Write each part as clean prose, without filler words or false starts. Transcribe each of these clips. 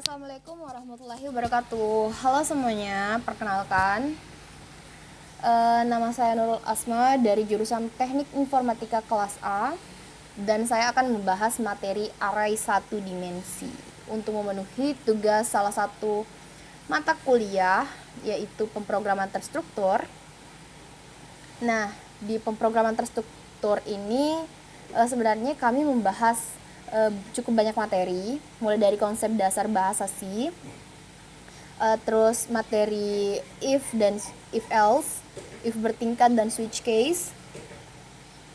Assalamualaikum warahmatullahi wabarakatuh. Halo semuanya, perkenalkan nama saya Nurul Asma dari jurusan Teknik Informatika kelas A, dan saya akan membahas materi array satu dimensi untuk memenuhi tugas salah satu mata kuliah, yaitu pemrograman terstruktur. Nah, di pemrograman terstruktur ini sebenarnya kami membahas cukup banyak materi, mulai dari konsep dasar bahasa C, terus materi if dan if else, if bertingkat dan switch case,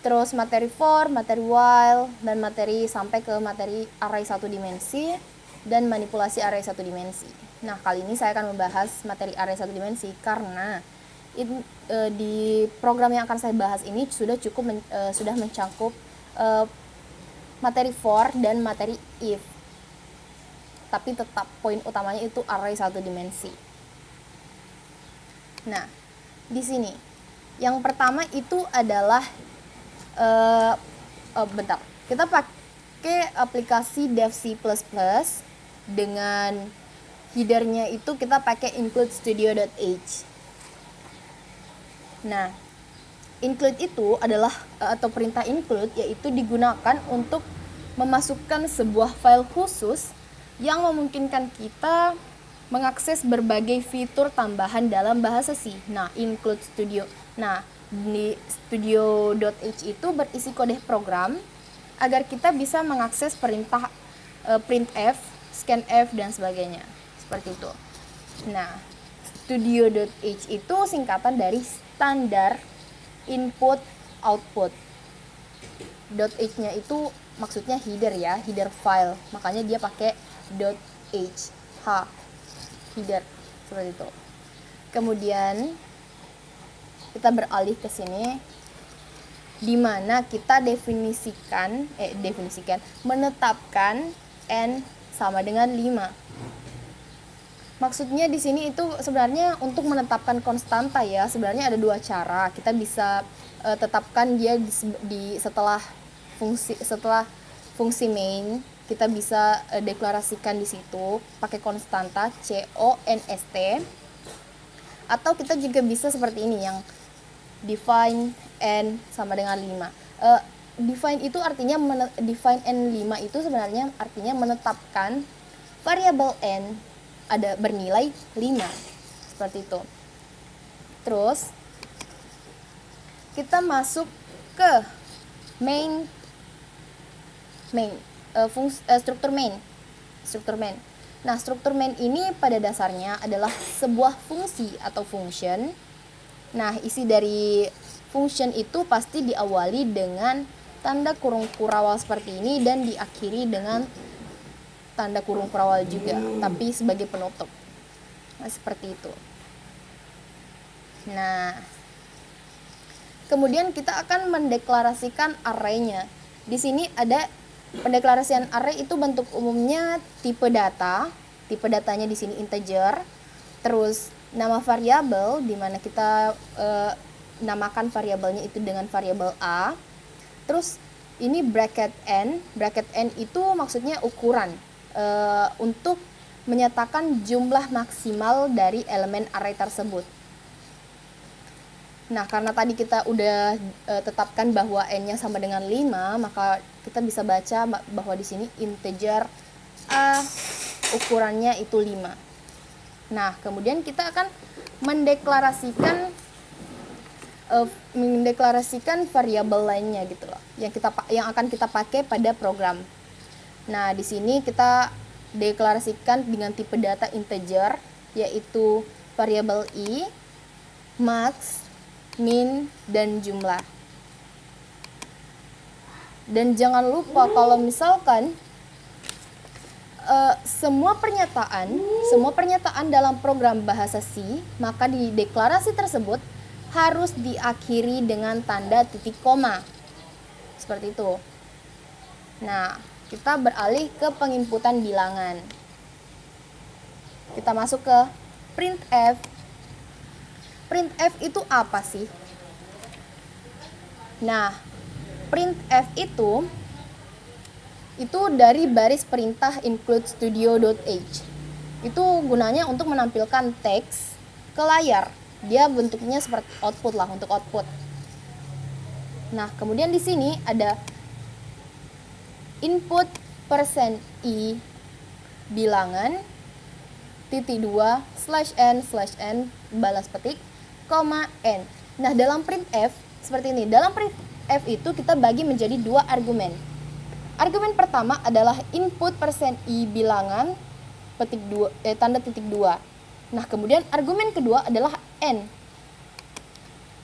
terus materi for, materi while, dan materi sampai ke materi array satu dimensi dan manipulasi array satu dimensi. Nah, kali ini saya akan membahas materi array satu dimensi karena di program yang akan saya bahas ini sudah mencakup materi for dan materi if, tapi tetap poin utamanya itu array satu dimensi. Nah, di sini yang pertama itu adalah kita pakai aplikasi Dev C++ dengan headernya itu kita pakai include studio.h. Nah, include itu adalah atau perintah include yaitu digunakan untuk memasukkan sebuah file khusus yang memungkinkan kita mengakses berbagai fitur tambahan dalam bahasa C. Nah, include studio. Nah, di studio.h itu berisi kode program agar kita bisa mengakses perintah printf, scanf, dan sebagainya. Seperti itu. Nah, studio.h itu singkatan dari standar input output. .h-nya itu maksudnya header ya, header file. Makanya dia pakai .h, header, seperti itu. Kemudian kita beralih ke sini di mana kita menetapkan n sama dengan 5. Maksudnya di sini itu sebenarnya untuk menetapkan konstanta ya. Sebenarnya ada dua cara. Kita bisa tetapkan dia setelah fungsi main. Kita bisa deklarasikan di situ pakai konstanta const. Atau kita juga bisa seperti ini yang define n sama dengan 5. Define itu artinya define n5 itu sebenarnya artinya menetapkan variabel n ada bernilai 5, seperti itu. Terus kita masuk ke struktur main. Nah, struktur main ini pada dasarnya adalah sebuah fungsi atau function. Nah, isi dari function itu pasti diawali dengan tanda kurung kurawal seperti ini dan diakhiri dengan tanda kurung kurawal juga, tapi sebagai penutup. Nah, seperti itu. Nah, kemudian kita akan mendeklarasikan array-nya. Di sini ada pendeklarasian array itu bentuk umumnya tipe data. Tipe datanya di sini integer. Terus nama variabel di mana kita namakan variabelnya itu dengan variabel a. Terus ini bracket n. Bracket n itu maksudnya ukuran untuk menyatakan jumlah maksimal dari elemen array tersebut. Nah, karena tadi kita udah tetapkan bahwa n-nya sama dengan 5, maka kita bisa baca bahwa di sini integer a ukurannya itu 5. Nah, kemudian kita akan mendeklarasikan variabel lainnya gitu loh, yang akan kita pakai pada program. Nah, di sini kita deklarasikan dengan tipe data integer, yaitu variabel i, max, min, dan jumlah. Dan jangan lupa kalau misalkan semua pernyataan dalam program bahasa C, maka di deklarasi tersebut harus diakhiri dengan tanda titik koma. Seperti itu. Nah, kita beralih ke penginputan bilangan. Kita masuk ke printf. Printf itu apa sih? Nah, printf itu dari baris perintah include studio.h. Itu gunanya untuk menampilkan teks ke layar. Dia bentuknya seperti output lah, untuk output. Nah, kemudian di sini ada input %i bilangan titik 2 /n balas petik koma n. Nah, dalam printf seperti ini. Dalam printf itu kita bagi menjadi dua argumen. Argumen pertama adalah input %i bilangan tanda titik 2. Nah, kemudian argumen kedua adalah n.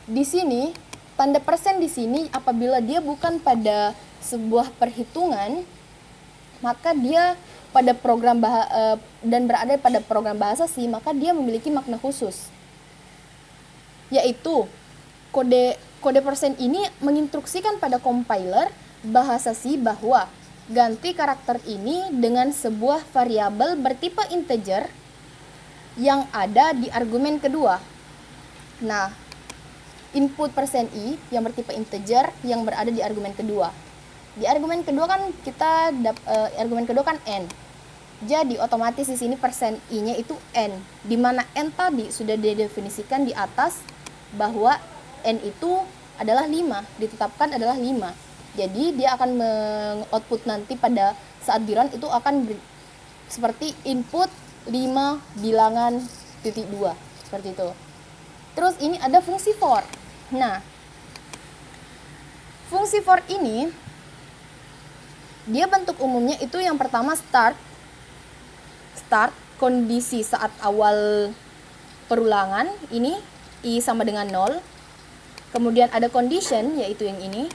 Di sini tanda persen di sini apabila dia bukan pada sebuah perhitungan, maka dia pada program dan berada pada program bahasa C, maka dia memiliki makna khusus. Yaitu kode persen ini menginstruksikan pada compiler bahasa C bahwa ganti karakter ini dengan sebuah variabel bertipe integer yang ada di argumen kedua. Nah, input %i yang bertipe integer yang berada di argumen kedua. Di argumen kedua kan argumen kedua kan n. Jadi otomatis di sini %i-nya itu n, di mana n tadi sudah didefinisikan di atas bahwa n itu adalah 5, ditetapkan adalah 5. Jadi dia akan mengoutput nanti pada saat di run itu akan seperti input 5 bilangan titik 2, seperti itu. Terus ini ada fungsi for. Nah, fungsi for ini dia bentuk umumnya itu yang pertama start kondisi saat awal perulangan, ini i sama dengan 0. Kemudian ada condition, yaitu yang ini,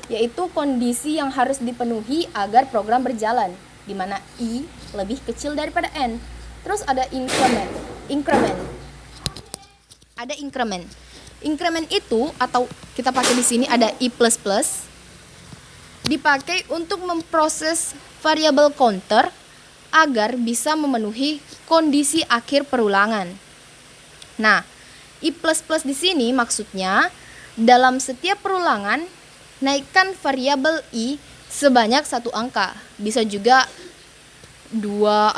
yaitu kondisi yang harus dipenuhi agar program berjalan, di mana i lebih kecil daripada n. Terus ada increment. Ada increment. Increment itu, atau kita pakai di sini ada i++, dipakai untuk memproses variabel counter agar bisa memenuhi kondisi akhir perulangan. Nah, i++ di sini maksudnya dalam setiap perulangan naikkan variabel i sebanyak 1 angka, bisa juga 2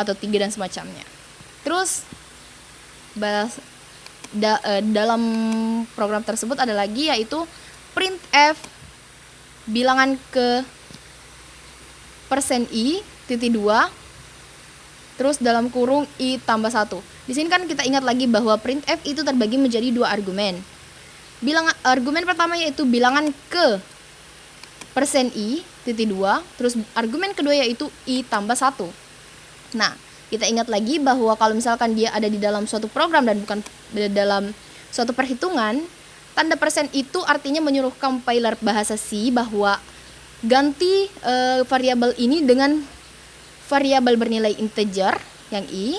atau 3 dan semacamnya. Terus dalam program tersebut ada lagi yaitu printf bilangan ke %i titik 2 terus dalam kurung i tambah 1. Di sini kan kita ingat lagi bahwa printf itu terbagi menjadi 2 argumen. Argumen pertama yaitu bilangan ke %i titik 2, terus argumen kedua yaitu i tambah 1. Nah, kita ingat lagi bahwa kalau misalkan dia ada di dalam suatu program dan bukan dalam suatu perhitungan, tanda persen itu artinya menyuruh compiler bahasa C bahwa ganti variabel ini dengan variabel bernilai integer yang i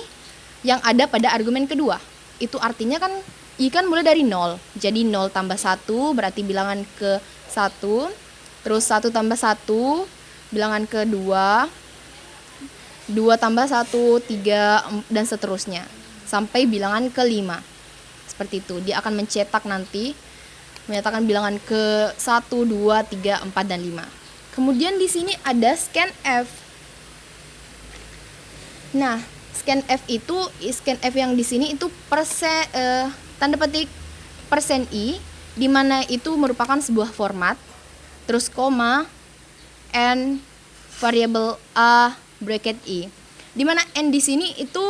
yang ada pada argumen kedua. Itu artinya kan i kan mulai dari 0. Jadi 0 tambah 1 berarti bilangan ke 1, terus 1 tambah 1 bilangan ke 2 tambah 1, 3, dan seterusnya sampai bilangan ke 5. Seperti itu, dia akan mencetak nanti menyatakan bilangan ke 1, 2, 3, 4, dan 5. Kemudian di sini ada scanf. Nah, scanf yang di sini itu tanda petik %i, di mana itu merupakan sebuah format, terus koma, n, variabel a, bracket i. Di mana n di sini itu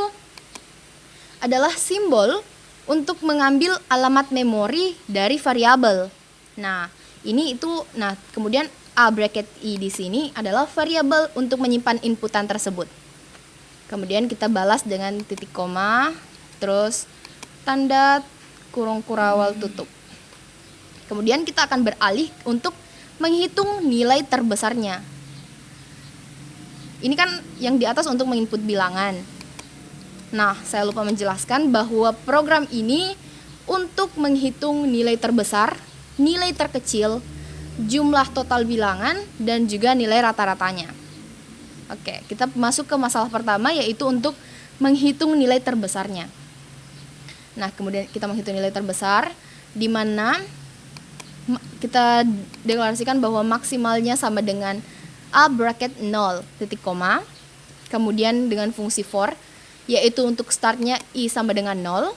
adalah simbol untuk mengambil alamat memori dari variabel. Nah, kemudian a bracket i di sini adalah variabel untuk menyimpan inputan tersebut. Kemudian kita balas dengan titik koma, terus tanda kurung kurawal tutup. Kemudian kita akan beralih untuk menghitung nilai terbesarnya. Ini kan yang di atas untuk menginput bilangan. Nah, saya lupa menjelaskan bahwa program ini untuk menghitung nilai terbesar, nilai terkecil, jumlah total bilangan, dan juga nilai rata-ratanya. Oke, kita masuk ke masalah pertama yaitu untuk menghitung nilai terbesarnya. Nah, kemudian kita menghitung nilai terbesar di mana kita deklarasikan bahwa maksimalnya sama dengan a bracket 0 titik koma. Kemudian dengan fungsi for yaitu untuk startnya I sama dengan 0.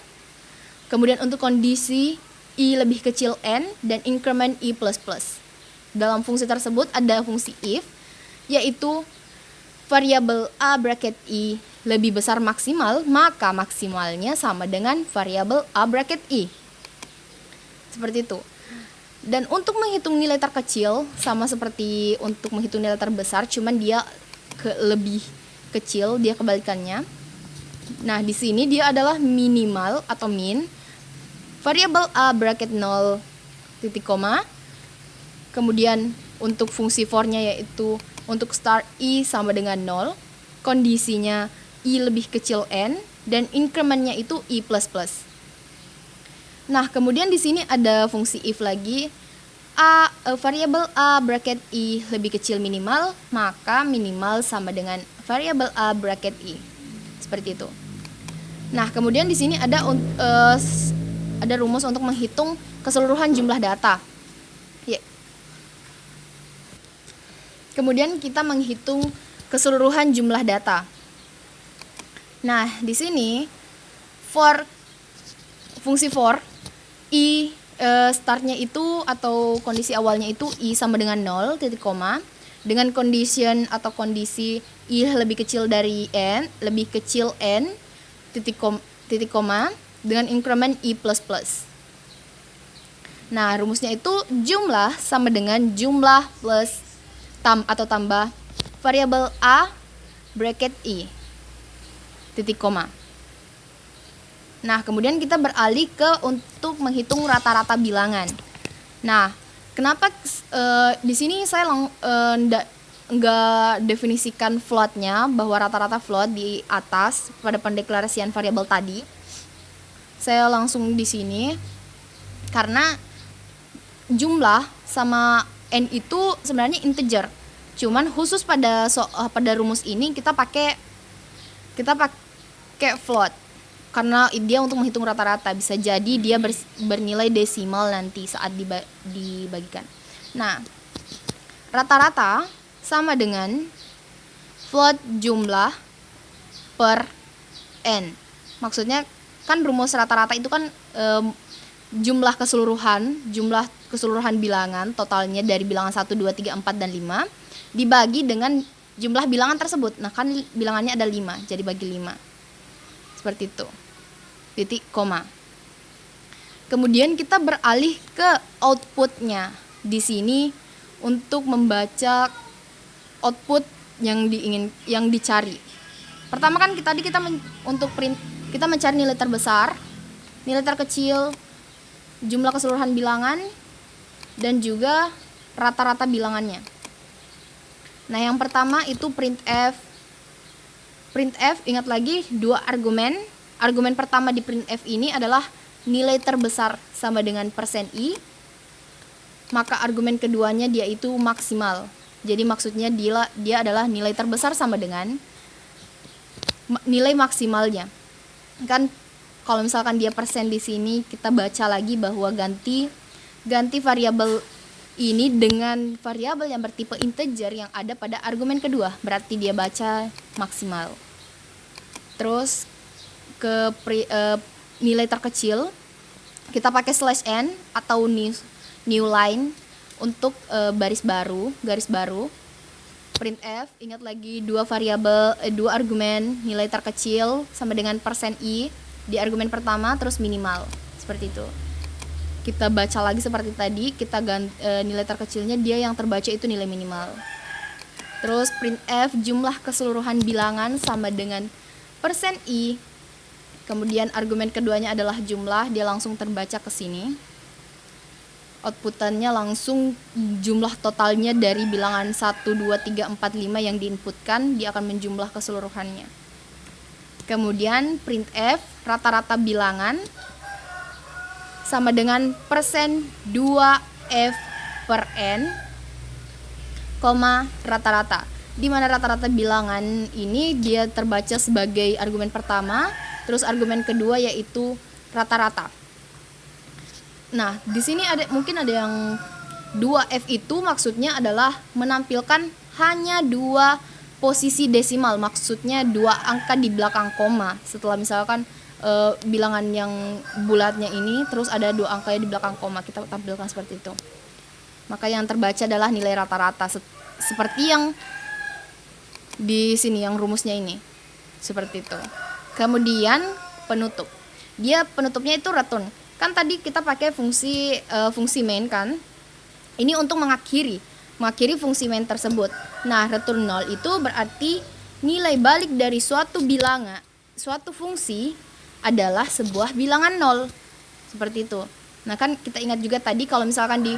Kemudian untuk kondisi I lebih kecil N dan increment I++. Dalam fungsi tersebut ada fungsi if, yaitu variabel A bracket I lebih besar maksimal, maka maksimalnya sama dengan variabel A bracket I. Seperti itu. Dan untuk menghitung nilai terkecil sama seperti untuk menghitung nilai terbesar, cuman dia lebih kecil, dia kebalikannya. Nah, di sini dia adalah minimal atau min variabel A bracket 0 titik koma. Kemudian untuk fungsi for-nya yaitu untuk start I sama dengan 0, kondisinya I lebih kecil N, dan increment-nya itu I++. Nah, kemudian di sini ada fungsi if lagi. Variabel A bracket I lebih kecil minimal, maka minimal sama dengan variabel A bracket I. Seperti itu. Nah, kemudian di sini ada rumus untuk menghitung keseluruhan jumlah data. Kemudian kita menghitung keseluruhan jumlah data. Nah, di sini fungsi for I startnya itu atau kondisi awalnya itu I sama dengan 0 titik koma, dengan condition atau kondisi I lebih kecil dari N, lebih kecil N titik koma, dengan increment I++. Nah, rumusnya itu jumlah sama dengan jumlah plus tambah variabel A bracket I titik koma. Nah, kemudian kita beralih ke untuk menghitung rata-rata bilangan. Nah, kenapa di sini saya nggak definisikan floatnya, bahwa rata-rata float di atas pada pendeklarasian variabel tadi. Saya langsung di sini karena jumlah sama N itu sebenarnya integer. Cuman khusus pada rumus ini kita pakai float karena dia untuk menghitung rata-rata. Bisa jadi dia bernilai desimal nanti saat dibagikan. Nah, rata-rata sama dengan float jumlah per N. Maksudnya kan rumus rata-rata itu kan jumlah keseluruhan bilangan totalnya dari bilangan 1, 2, 3, 4, dan 5 dibagi dengan jumlah bilangan tersebut. Nah, kan bilangannya ada 5, jadi bagi 5. Seperti itu. Titik koma. Kemudian kita beralih ke outputnya. Di sini untuk membaca output yang dicari. Pertama kan untuk print kita mencari nilai terbesar, nilai terkecil, jumlah keseluruhan bilangan, dan juga rata-rata bilangannya. Nah, yang pertama itu printf. Printf, ingat lagi, 2 argumen. Argumen pertama di printf ini adalah nilai terbesar sama dengan %i. Maka argumen keduanya dia itu maksimal. Jadi maksudnya dia adalah nilai terbesar sama dengan nilai maksimalnya. Kan kalau misalkan dia persen di sini, kita baca lagi bahwa ganti variabel ini dengan variabel yang bertipe integer yang ada pada argumen kedua, berarti dia baca maksimal. Terus ke nilai terkecil kita pakai /n atau new line untuk garis baru. Printf, ingat lagi 2 argumen, nilai terkecil sama dengan %i di argumen pertama, terus minimal, seperti itu. Kita baca lagi seperti tadi, kita nilai terkecilnya dia yang terbaca itu nilai minimal. Terus printf jumlah keseluruhan bilangan sama dengan %i. Kemudian argumen keduanya adalah jumlah, dia langsung terbaca ke sini. Outputannya langsung jumlah totalnya dari bilangan 1, 2, 3, 4, 5 yang diinputkan, dia akan menjumlah keseluruhannya. Kemudian printf rata-rata bilangan sama dengan %2f per n, rata-rata. Di mana rata-rata bilangan ini dia terbaca sebagai argumen pertama, terus argumen kedua yaitu rata-rata. Nah, di sini mungkin ada yang 2f itu maksudnya adalah menampilkan hanya 2 posisi desimal, maksudnya 2 angka di belakang koma. Setelah misalkan bilangan yang bulatnya ini terus ada 2 angkanya di belakang koma, kita tampilkan seperti itu. Maka yang terbaca adalah nilai rata-rata seperti yang di sini, yang rumusnya ini. Seperti itu. Kemudian penutup. Dia penutupnya itu return. Kan tadi kita pakai fungsi main kan? Ini untuk mengakhiri fungsi main tersebut. Nah, return 0 itu berarti nilai balik dari suatu bilangan, suatu fungsi adalah sebuah bilangan 0. Seperti itu. Nah, kan kita ingat juga tadi kalau misalkan di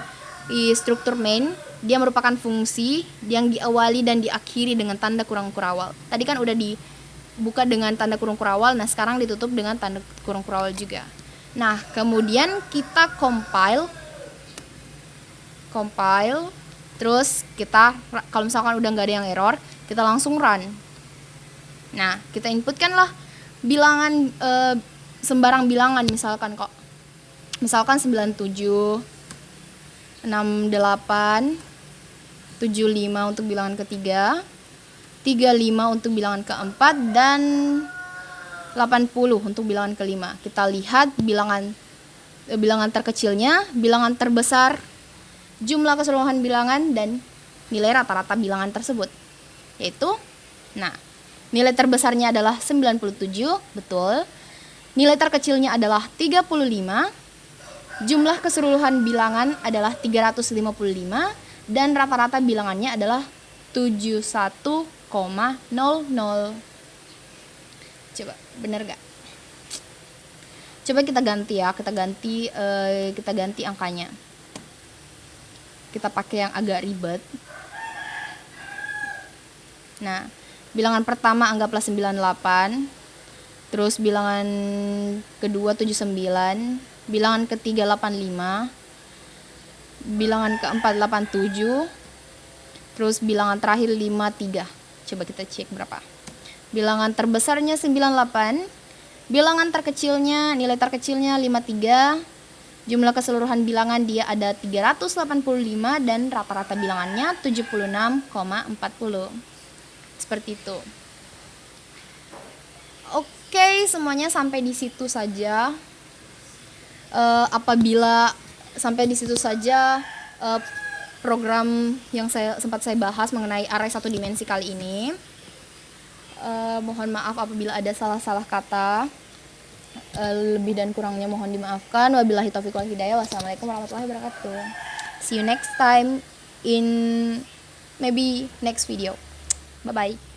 struktur main, dia merupakan fungsi yang diawali dan diakhiri dengan tanda kurung kurawal. Tadi kan udah dibuka dengan tanda kurung kurawal, nah sekarang ditutup dengan tanda kurung kurawal juga. Nah, kemudian kita compile, terus kita kalau misalkan udah nggak ada yang error, kita langsung run. Nah, kita inputkanlah bilangan, sembarang bilangan, misalkan 97, 68, 75 untuk bilangan ketiga, 35 untuk bilangan keempat, dan 80 untuk bilangan kelima. Kita lihat bilangan terkecilnya, bilangan terbesar, jumlah keseluruhan bilangan, dan nilai rata-rata bilangan tersebut. Yaitu, nah, nilai terbesarnya adalah 97, betul. Nilai terkecilnya adalah 35. Jumlah keseluruhan bilangan adalah 355 dan rata-rata bilangannya adalah 71,00. Coba bener gak? Coba kita ganti ya, kita ganti angkanya. Kita pakai yang agak ribet. Nah, bilangan pertama anggaplah 98, terus bilangan kedua 79, bilangan ketiga 85, bilangan keempat 87, terus bilangan terakhir 53. Coba kita cek berapa. Bilangan terbesarnya 98, bilangan terkecilnya, nilai terkecilnya 53, jumlah keseluruhan bilangan dia ada 385 dan rata-rata bilangannya 76,40. Seperti itu. Oke, semuanya sampai di situ saja. Apabila sampai di situ saja program yang sempat saya bahas mengenai array 1 dimensi kali ini. Mohon maaf apabila ada salah-salah kata, lebih dan kurangnya mohon dimaafkan. Wabillahi taufiq wal hidayah. Wassalamualaikum warahmatullahi wabarakatuh. See you next time in maybe next video. Bye bye.